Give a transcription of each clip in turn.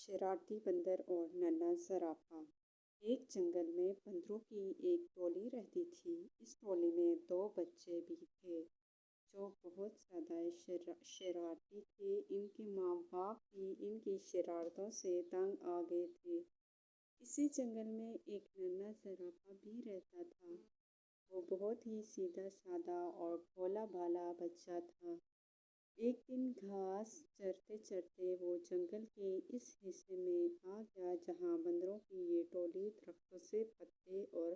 شرارتی بندر اور ننھا زرافہ۔ ایک جنگل میں بندروں کی ایک ٹولی رہتی تھی۔ اس ٹولی میں دو بچے بھی تھے جو بہت زیادہ شرارتی تھے۔ ان کے ماں باپ بھی ان کی شرارتوں سے تنگ آ گئے تھے۔ اسی جنگل میں ایک ننھا زرافہ بھی رہتا تھا۔ وہ بہت ہی سیدھا سادہ اور بھولا بھالا بچہ تھا۔ ایک دن گھاس چرتے چرتے وہ جنگل کے اس حصے میں آ گیا جہاں بندروں کی یہ ٹولی درختوں سے پتے اور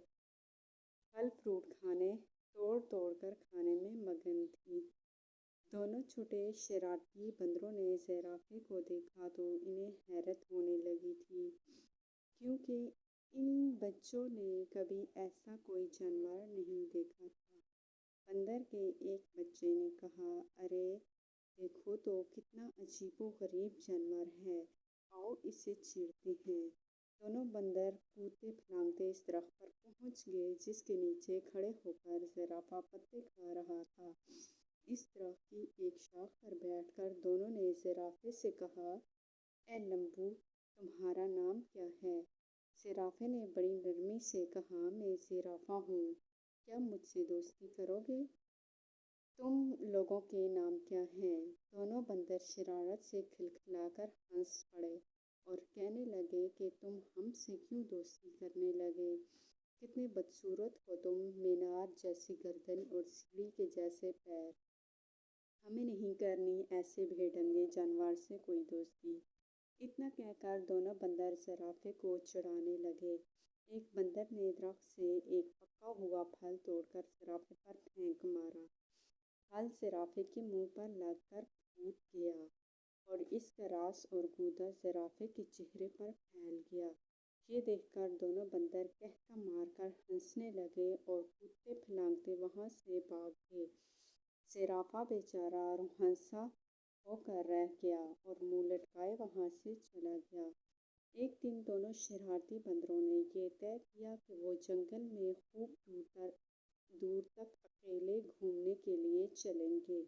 پھل فروٹ توڑ توڑ کر کھانے میں مگن تھی۔ دونوں چھوٹے شرارتی بندروں نے زرافے کو دیکھا تو انہیں حیرت ہونے لگی تھی کیونکہ ان بچوں نے کبھی ایسا کوئی جانور نہیں دیکھا تھا۔ بندر کے ایک بچے نے کہا، "ارے دیکھو تو کتنا عجیب و غریب جانور ہے، آؤ اسے چیرتے ہیں۔" دونوں بندر کودتے پھلانگتے اس درخت پر پہنچ گئے جس کے نیچے کھڑے ہو کر زرافہ پتے کھا رہا تھا۔ اس درخت کی ایک شاخ پر بیٹھ کر دونوں نے زرافے سے کہا، "اے لمبو، تمہارا نام کیا ہے؟" زرافے نے بڑی نرمی سے کہا، "میں زرافہ ہوں، کیا مجھ سے دوستی کرو گے؟ تم لوگوں کے نام کیا ہیں؟" دونوں بندر شرارت سے کھلکھلا کر ہنس پڑے اور کہنے لگے کہ تم ہم سے کیوں دوستی کرنے لگے؟ کتنے بدصورت ہو تم، مینار جیسی گردن اور سیڑھی کے جیسے پیر۔ ہمیں نہیں کرنی ایسے بے ڈھنگے جانور سے کوئی دوستی۔ اتنا کہہ کر دونوں بندر زرافے کو چڑھانے لگے۔ ایک بندر نے درخت سے ایک پکا ہوا پھل توڑ کر زرافے پر پھینک مارا۔ پھل زرافے کے منہ پر لگ کر پھوٹ گیا اور اس کا رس اور گودا زرافے کے چہرے پر پھیل گیا۔ یہ دیکھ کر دونوں بندر قہقہ مار کر ہنسنے لگے اور کودتے پھلانگتے وہاں سے بھاگ گئے۔ زرافہ بیچارہ روہنسا ہو کر رہ گیا اور منہ لٹکائے وہاں سے چلا گیا۔ ایک دن دونوں شرارتی بندروں نے یہ طے کیا کہ وہ جنگل میں خوب دور تک اکیلے گھومنے کے لیے چلیں گے۔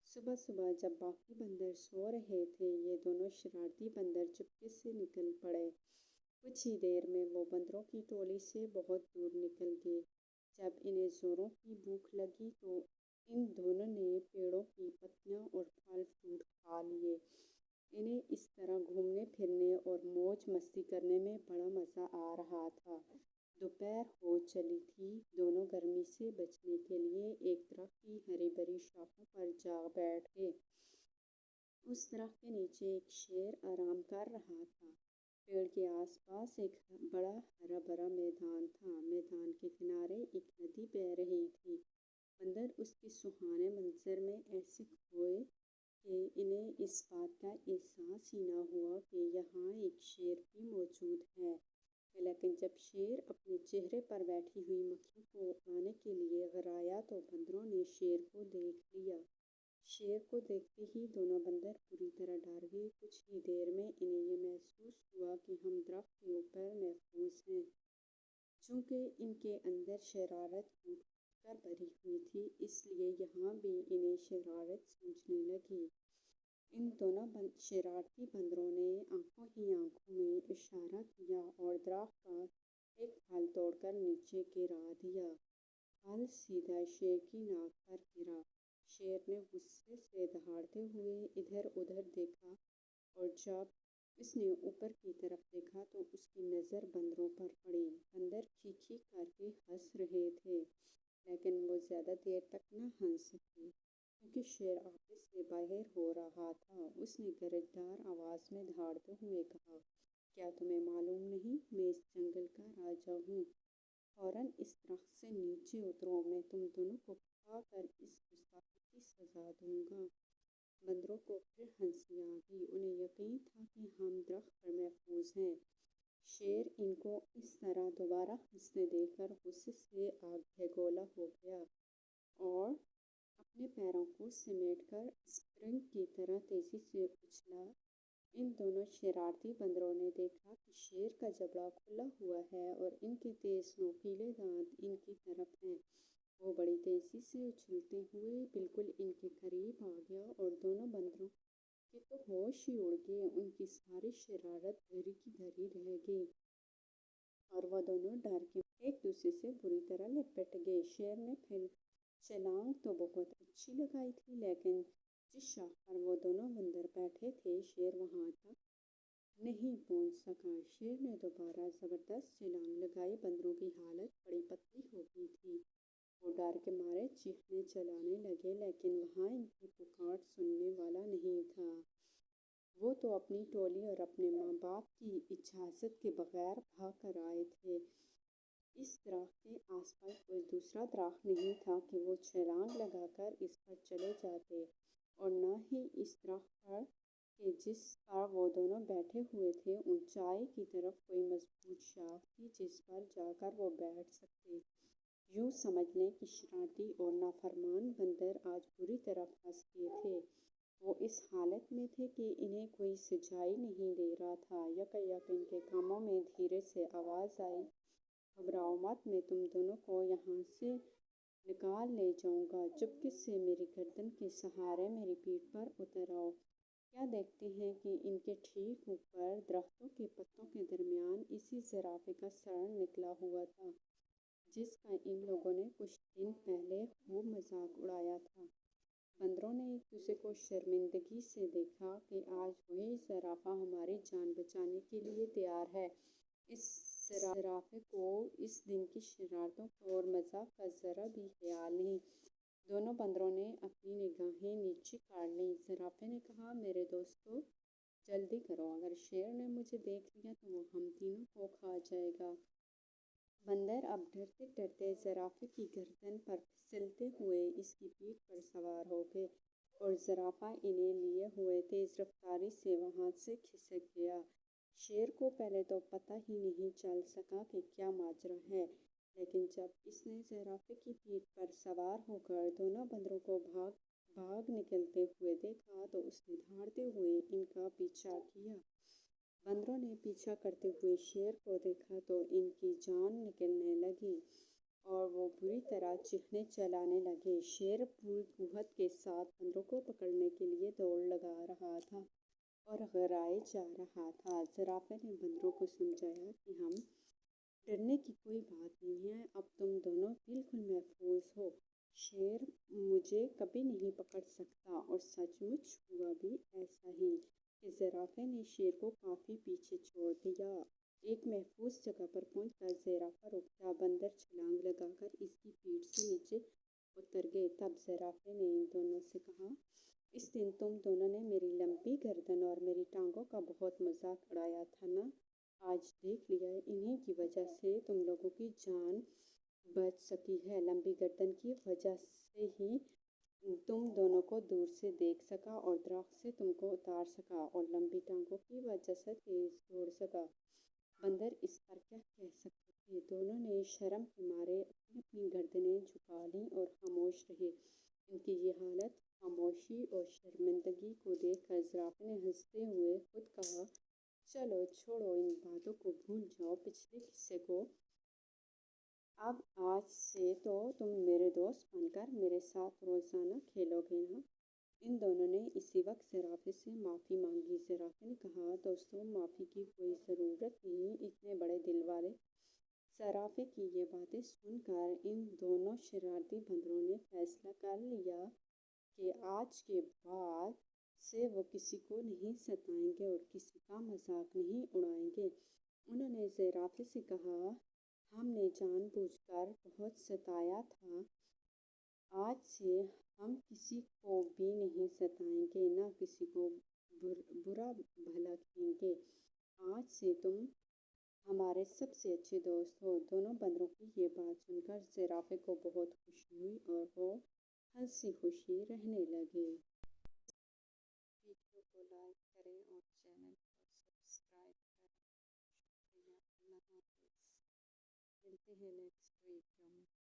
صبح صبح جب باقی بندر سو رہے تھے، یہ دونوں شرارتی بندر چپکے سے نکل پڑے۔ کچھ ہی دیر میں وہ بندروں کی ٹولی سے بہت دور نکل گئے۔ جب انہیں زوروں کی بھوک لگی تو ان دونوں نے پیڑوں کی پتیاں اور پھل فروٹ کھا لیے۔ انہیں اس طرح گھومنے پھرنے اور موج مستی کرنے میں بڑا مزہ آ رہا تھا۔ دوپہر ہو چلی تھی۔ دونوں گرمی سے بچنے کے لیے ایک درخت کی ہری بھری شاخوں پر جا بیٹھ گئے۔ اس درخت کے نیچے ایک شیر آرام کر رہا تھا۔ پیڑ کے آس پاس ایک بڑا ہرا بھرا میدان تھا۔ میدان کے کنارے ایک ندی بہہ رہی تھی۔ بندر اس کے سہانے منظر میں ایسے کھوئے کہ انہیں اس بات کا احساس ہی نہ ہوا کہ یہاں ایک شیر بھی موجود ہے۔ لیکن جب شیر اپنے چہرے پر بیٹھی ہوئی مکھیوں کو اڑانے کے لیے گھرایا تو بندروں نے شیر کو دیکھ لیا۔ شیر کو دیکھتے ہی دونوں بندر پوری طرح ڈر گئے۔ کچھ ہی دیر میں انہیں یہ محسوس ہوا کہ ہم درخت کے اوپر محفوظ ہیں۔ چونکہ ان کے اندر شرارت پھوٹ پھوٹ کر بھری ہوئی تھی، اس لیے یہاں بھی انہیں شرارت سوجنے لگی۔ ان دونوں شرارتی بندروں نے آنکھوں ہی آنکھوں میں اشارہ کیا اور درخت کا ایک پھل توڑ کر نیچے گرا دیا۔ پھل سیدھا شیر کی ناک پر گرا۔ شیر نے غصے سے دہاڑتے ہوئے ادھر ادھر دیکھا اور جب اس نے اوپر کی طرف دیکھا تو اس کی نظر بندروں پر پڑی۔ بندر کھیکھ کھیکھ کر کے ہنس رہے تھے لیکن وہ زیادہ دیر تک نہ ہنس سکے کیونکہ شیر آپے سے باہر ہو رہا تھا۔ اس نے گرجدار آواز میں دہاڑتے ہوئے کہا، "کیا تمہیں معلوم نہیں، میں اس جنگل کا راجا ہوں؟ فوراً اس درخت سے نیچے اترو، میں تم دونوں کو کھا کر اس گستاخی کی سزا دوں گا۔" بندروں کو پھر ہنسی آ گئی۔ انہیں یقین تھا کہ ہم درخت پر محفوظ ہیں۔ شیر ان کو اس طرح دوبارہ ہنستے دیکھ کر غصے سے آگ بگولا ہو گیا اور اپنے پیروں کو سمیٹ کر اسپرنگ کی طرح تیزی سے اچھلا۔ ان دونوں شرارتی بندروں نے دیکھا کہ شیر کا جبڑا کھلا ہوا ہے اور ان کے تیز نوکیلے دانت ان کی طرف ہیں۔ وہ بڑی تیزی سے اچھلتے ہوئے بالکل ان کے قریب آ گیا اور دونوں بندروں کہ تو ہوش ہی اڑ گئے، ان کی ساری شرارت دھری کی دھری رہ گئی اور وہ دونوں ڈر کے ایک دوسرے سے بری طرح لپٹ گئے۔ شیر نے پھر چھلانگ تو بہت اچھی لگائی تھی، لیکن جس شاخ پر وہ دونوں بندر بیٹھے تھے شیر وہاں تک نہیں پہنچ سکا۔ شیر نے دوبارہ زبردست چھلانگ لگائی، بندروں کی حالت بڑی پتلی ہو گئی تھی، وہ ڈر کے مارے چیخنے چلانے لگے، لیکن وہاں ان کی پکار سننے والا نہیں تھا۔ وہ تو اپنی ٹولی اور اپنے ماں باپ کی اجازت کے بغیر بھاگ کر آئے تھے۔ اس درخت کے آس پاس کوئی دوسرا درخت نہیں تھا کہ وہ چھلانگ لگا کر اس پر چلے جاتے، اور نہ ہی اس درخت پر کہ جس پر وہ دونوں بیٹھے ہوئے تھے اونچائی کی طرف کوئی مضبوط شاخ تھی جس پر جا کر وہ بیٹھ سکتے۔ یوں سمجھ لیں کہ شرارتی اور نافرمان بندر آج بری طرح پھنس گئے تھے۔ وہ اس حالت میں تھے کہ انہیں کوئی سجائی نہیں دے رہا تھا۔ یکایک ان کے کانوں میں دھیرے سے آواز آئی، گھبراؤ مت، میں تم دونوں کو یہاں سے نکال لے جاؤں گا، چپکے سے میری گردن کے سہارے میری پیٹھ پر اتر آؤ۔ کیا دیکھتے ہیں کہ ان کے ٹھیک اوپر درختوں کے پتوں کے درمیان اسی زرافے کا سر نکلا ہوا تھا جس کا ان لوگوں نے کچھ دن پہلے خوب مذاق اڑایا تھا۔ بندروں نے ایک دوسرے کو شرمندگی سے دیکھا کہ آج وہی زرافہ ہماری جان بچانے کے لیے تیار ہے۔ اس زرافے کو اس دن کی شرارتوں اور مذاق کا ذرا بھی خیال نہیں۔ دونوں بندروں نے اپنی نگاہیں نیچے کر لیں۔ زرافے نے کہا، میرے دوستو، جلدی کرو، اگر شیر نے مجھے دیکھ لیا تو وہ ہم تینوں کو کھا جائے گا۔ بندر اب ڈرتے ڈرتے زرافے کی گردن پر پھسلتے ہوئے اس کی پیٹھ پر سوار ہو گئے اور زرافہ انہیں لیے ہوئے تیز رفتاری سے وہاں سے کھسک گیا۔ شیر کو پہلے تو پتہ ہی نہیں چل سکا کہ کیا ماجرا ہے، لیکن جب اس نے زرافے کی پیٹھ پر سوار ہو کر دونوں بندروں کو بھاگ نکلتے ہوئے دیکھا تو اس نے دھاڑتے ہوئے ان کا پیچھا کیا۔ بندروں نے پیچھا کرتے ہوئے شیر کو دیکھا تو ان کی جان نکلنے لگی اور وہ بری طرح چیخنے چلانے لگے۔ شیر پوری قوت کے ساتھ بندروں کو پکڑنے کے لیے دوڑ لگا رہا تھا اور غرائے جا رہا تھا۔ زرافے نے بندروں کو سمجھایا کہ ہم ڈرنے کی کوئی بات نہیں ہے، اب تم دونوں بالکل محفوظ ہو، شیر مجھے کبھی نہیں پکڑ سکتا۔ اور سچ مچ ہوا بھی ایسا ہی کہ زرافے نے شیر کو کافی پیچھے چھوڑ دیا۔ ایک محفوظ جگہ پر پہنچ کر زرافہ رک گیا۔ بندر چھلانگ لگا کر اس کی پیٹھ سے نیچے اتر گئے۔ تب زرافے نے ان دونوں سے کہا، اس دن تم دونوں نے میری لمبی گردن اور میری ٹانگوں کا بہت مذاق اڑایا تھا نا؟ آج دیکھ لیا، انہی کی وجہ سے تم لوگوں کی جان بچ سکی ہے۔ لمبی گردن کی وجہ سے ہی تم دونوں کو دور سے دیکھ سکا اور درخت سے تم کو اتار سکا، اور لمبی ٹانگوں کی وجہ سے تیز دوڑ سکا۔ بندر اس پر کیا کہہ سکتے تھے؟ دونوں نے شرم کے مارے اپنی اپنی گردنیں جھکا لیں اور خاموش رہے۔ ان کی یہ حالت، خاموشی اور شرمندگی کو دیکھ کر زرافے نے ہنستے ہوئے خود کہا، چلو چھوڑو، ان باتوں کو بھول جاؤ، پچھلے قصے کو۔ اب آج سے تو تم میرے دوست بن کر میرے ساتھ روزانہ کھیلو گے نا؟ ان دونوں نے اسی وقت زرافے سے معافی مانگی۔ زرافے نے کہا، دوستو، معافی کی کوئی ضرورت نہیں، اتنے بڑے دل والے۔ زرافے کی یہ باتیں سن کر ان دونوں شرارتی بندروں نے فیصلہ کر لیا کہ آج کے بعد سے وہ کسی کو نہیں ستائیں گے اور کسی کا مذاق نہیں اڑائیں گے۔ انہوں نے زرافے سے کہا، ہم نے جان بوجھ کر بہت ستایا تھا، آج سے ہم کسی کو بھی نہیں ستائیں گے، نہ کسی کو برا بھلا کہیں گے۔ آج سے تم ہمارے سب سے اچھے دوست ہو۔ دونوں بندروں کی یہ بات سن کر زرافے کو بہت خوشی ہوئی اور وہ ہنسی خوشی رہنے لگے۔ ویڈیو کو لائک کریں اور چینل کو سبسکرائب کریں۔ شکریہ، اللہ حافظ۔ ملتے ہیں نیکسٹ ویڈیو میں۔